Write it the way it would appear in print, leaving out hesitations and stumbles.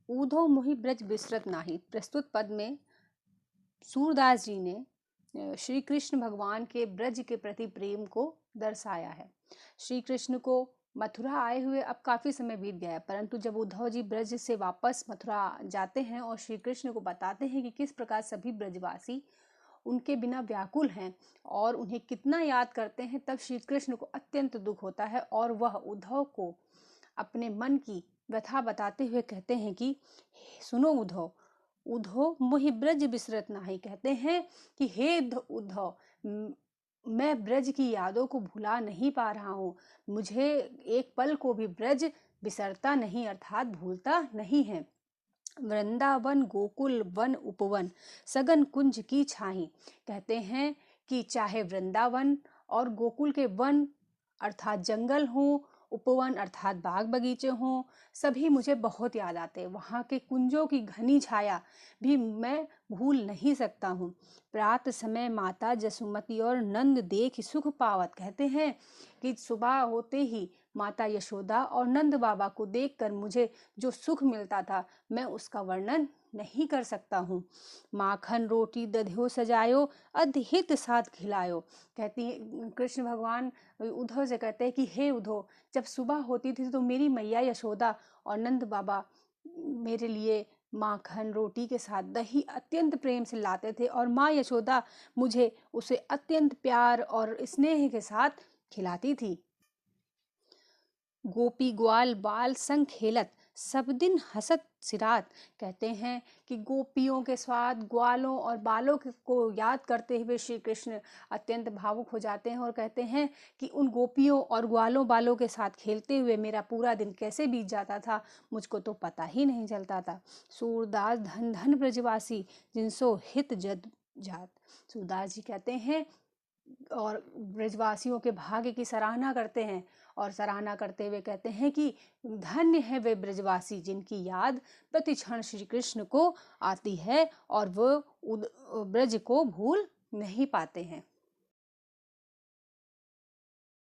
ऊधो मोहि ब्रज बिसरत नाही। प्रस्तुत पद में सूरदास जी ने श्री कृष्ण भगवान के ब्रज के प्रति प्रेम को दर्शाया है। श्री कृष्ण को मथुरा आए हुए अब काफ़ी समय बीत गया है, परंतु जब उद्धव जी ब्रज से वापस मथुरा जाते हैं और श्री कृष्ण को बताते हैं कि किस प्रकार सभी ब्रजवासी उनके बिना व्याकुल हैं और उन्हें कितना याद करते हैं, तब श्री कृष्ण को अत्यंत दुख होता है और वह उद्धव को अपने मन की व्यथा बताते हुए कहते हैं कि सुनो उद्धव, उद्धव मोहि ब्रज बिसरत नाही। कहते हैं कि हे उद्धव, मैं ब्रज की यादों को भुला नहीं पा रहा हूँ, मुझे एक पल को भी ब्रज बिसरता नहीं अर्थात भूलता नहीं है। वृंदावन गोकुल वन उपवन सगन कुंज की छाही। कहते हैं कि चाहे वृंदावन और गोकुल के वन अर्थात जंगल हों, उपवन अर्थात बाग बगीचे हों, सभी मुझे बहुत याद आते हैं। वहाँ के कुंजों की घनी छाया भी मैं भूल नहीं सकता हूँ। प्रात समय माता जसुमती और नंद देख सुख पावत। कहते हैं कि सुबह होते ही माता यशोदा और नंद बाबा को देखकर मुझे जो सुख मिलता था, मैं उसका वर्णन नहीं कर सकता हूँ। माखन रोटी दध्यो सजायो अद्हित साथ खिलायो। कहती कृष्ण भगवान उद्धव से कहते हैं कि हे उद्धव, जब सुबह होती थी तो मेरी मैया यशोदा और नंद बाबा मेरे लिए माखन रोटी के साथ दही अत्यंत प्रेम से लाते थे और माँ यशोदा मुझे उसे अत्यंत प्यार और स्नेह के साथ खिलाती थी। गोपी ग्वाल बाल संग खेलत सब दिन हसत सिरात। कहते हैं कि गोपियों के साथ ग्वालों और बालों को याद करते हुए श्री कृष्ण अत्यंत भावुक हो जाते हैं और कहते हैं कि उन गोपियों और ग्वालों बालों के साथ खेलते हुए मेरा पूरा दिन कैसे बीत जाता था, मुझको तो पता ही नहीं चलता था। सूरदास धन धन ब्रजवासी जिनसो हित जद जात। सूरदास जी कहते हैं और ब्रजवासियों के भाग्य की सराहना करते हैं और सराहना करते हुए कहते हैं कि धन्य है वे ब्रजवासी जिनकी याद प्रति क्षण श्री कृष्ण को आती है और वो ब्रज को भूल नहीं पाते हैं।